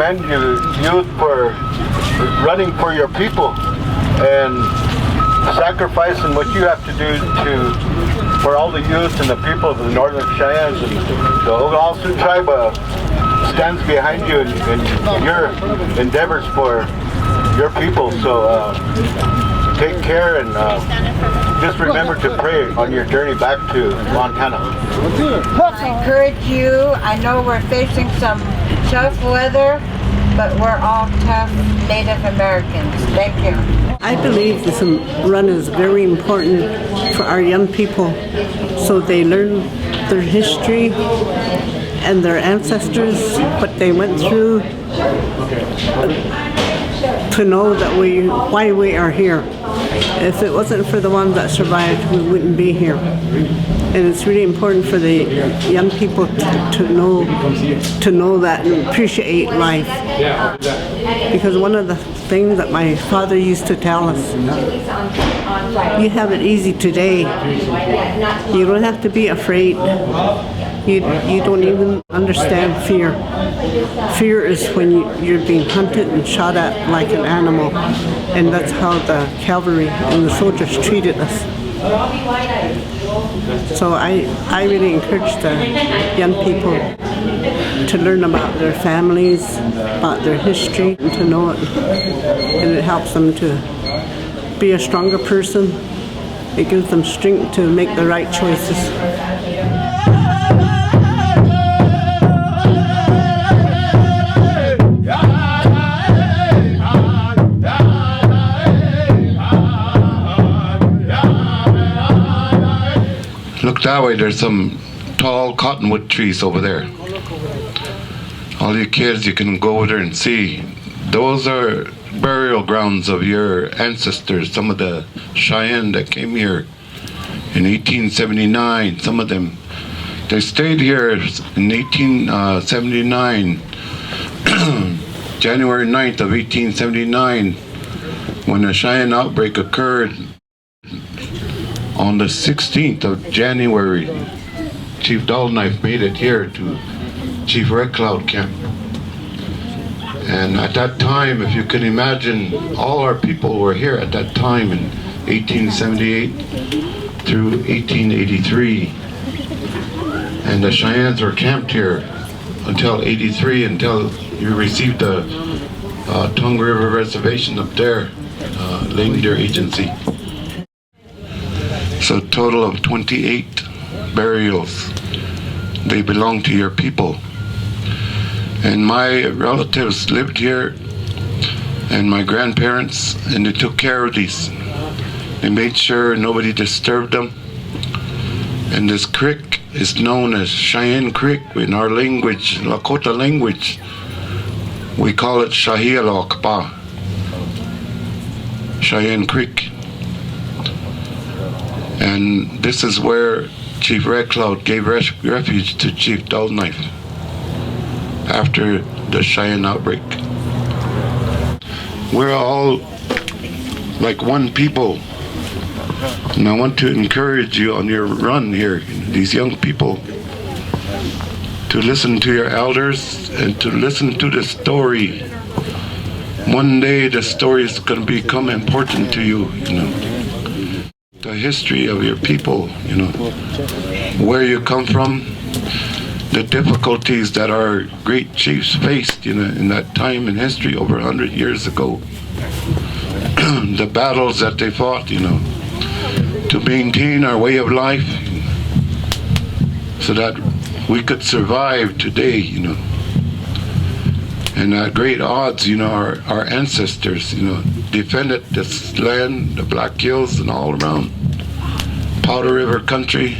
commend you, youth, for running for your people and sacrificing what you have to do for all the youth and the people of the Northern Cheyennes. And the Oglala Sioux Tribe stands behind you in your endeavors for your people. So take care and just remember to pray on your journey back to Montana. I encourage you. I know we're facing some tough weather, but we're all tough Native Americans. Thank you. I believe this run is very important for our young people so they learn their history and their ancestors, what they went through, to know that why we are here. If it wasn't for the ones that survived, we wouldn't be here. And it's really important for the young people to know that and appreciate life. Because one of the things that my father used to tell us, you have it easy today. You don't have to be afraid. You don't even understand fear. Fear is when you're being hunted and shot at like an animal. And that's how the Calvary and the soldiers treated us. So I really encourage the young people to learn about their families, about their history, and to know it. And it helps them to be a stronger person. It gives them strength to make the right choices. Look that way, there's some tall cottonwood trees over there. All you kids, you can go over there and see. Those are burial grounds of your ancestors, some of the Cheyenne that came here in 1879. Some of them, they stayed here in 1879, January 9th of 1879, when the Cheyenne outbreak occurred. On the 16th of January, Chief Dullknife made it here to Chief Red Cloud Camp. And at that time, if you can imagine, all our people were here at that time in 1878 through 1883. And the Cheyennes were camped here until 83, until you received the Tongue River Reservation up there, Lame Deer Agency. So a total of 28 burials. They belong to your people. And my relatives lived here, and my grandparents, and they took care of these. They made sure nobody disturbed them. And this creek is known as Cheyenne Creek in our language, Lakota language. We call it Shahialokpa, Cheyenne Creek. And this is where Chief Red Cloud gave refuge to Chief Dullknife after the Cheyenne outbreak. We're all like one people. And I want to encourage you on your run here, these young people, to listen to your elders and to listen to the story. One day the story is going to become important to you, you know. The history of your people, you know, where you come from, the difficulties that our great chiefs faced, you know, in that time in history over 100 years ago. The battles that they fought, you know, to maintain our way of life so that we could survive today, you know. And at great odds, you know, our ancestors, you know, defended this land, the Black Hills and all around Powder River country.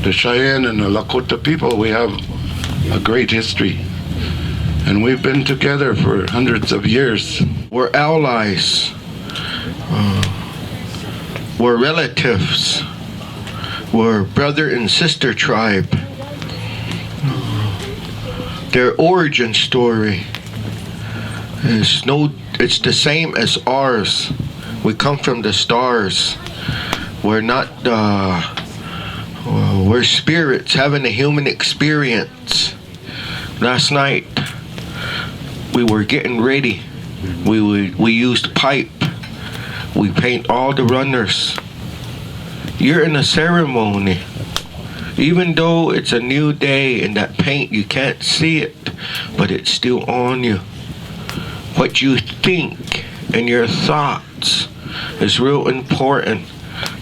The Cheyenne and the Lakota people, we have a great history. And we've been together for hundreds of years. We're allies. We're relatives. We're brother and sister tribe. Their origin story is it's the same as ours. We come from the stars. We're not we're spirits having a human experience. Last night we were getting ready. We used pipe. We paint all the runners. You're in a ceremony. Even though it's a new day and that paint, you can't see it, but it's still on you. What you think and your thoughts is real important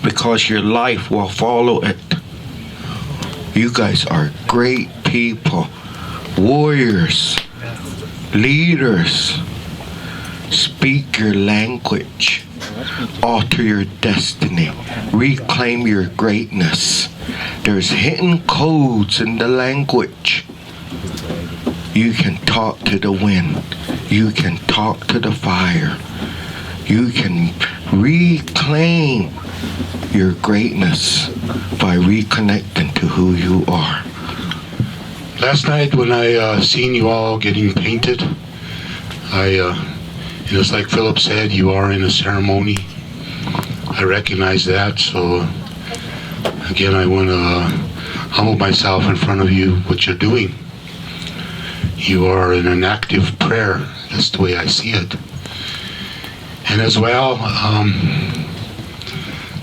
because your life will follow it. You guys are great people, warriors, leaders. Speak your language. Alter your destiny. Reclaim your greatness. There's hidden codes in the language. You can talk to the wind. You can talk to the fire. You can reclaim your greatness by reconnecting to who you are. Last night when I seen you all getting painted, just like Phillip said, you are in a ceremony. I recognize that, so again, I want to humble myself in front of you, what you're doing. You are in an active prayer. That's the way I see it. And as well,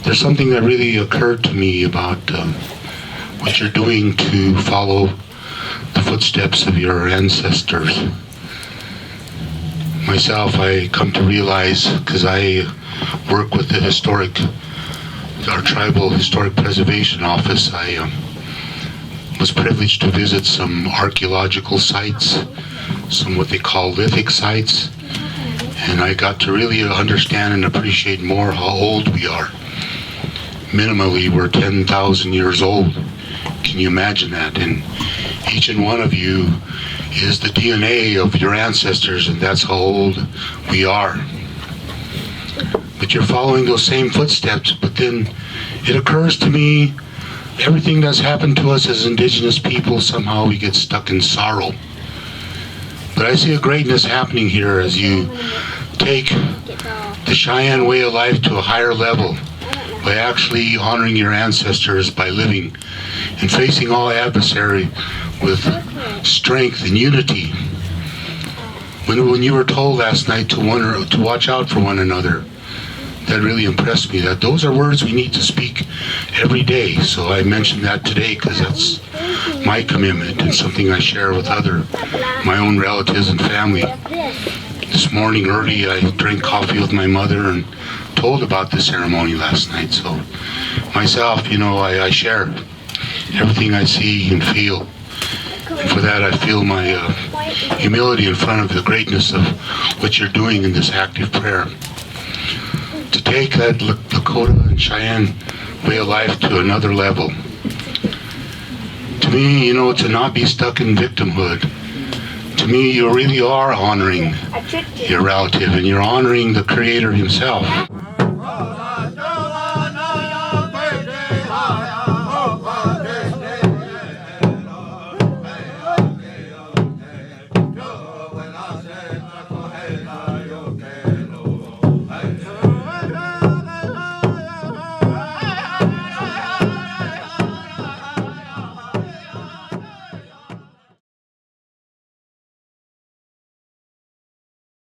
there's something that really occurred to me about what you're doing to follow the footsteps of your ancestors. Myself, I come to realize, because I work with our tribal historic preservation office, I was privileged to visit some archaeological sites, some what they call lithic sites, and I got to really understand and appreciate more how old we are. Minimally, we're 10,000 years old. Can you imagine that? And each and one of you is the DNA of your ancestors, and that's how old we are. But you're following those same footsteps, but then it occurs to me, everything that's happened to us as indigenous people, somehow we get stuck in sorrow. But I see a greatness happening here as you take the Cheyenne way of life to a higher level by actually honoring your ancestors by living and facing all adversary with strength and unity. When you were told last night to watch out for one another, that really impressed me. That those are words we need to speak every day. So I mentioned that today because that's my commitment and something I share with my own relatives and family. This morning early, I drank coffee with my mother and told about the ceremony last night. So myself, I share everything I see and feel. And for that, I feel my humility in front of the greatness of what you're doing in this active prayer. To take that Lakota and Cheyenne way of life to another level. To me, to not be stuck in victimhood. To me, you really are honoring your relative and you're honoring the Creator himself.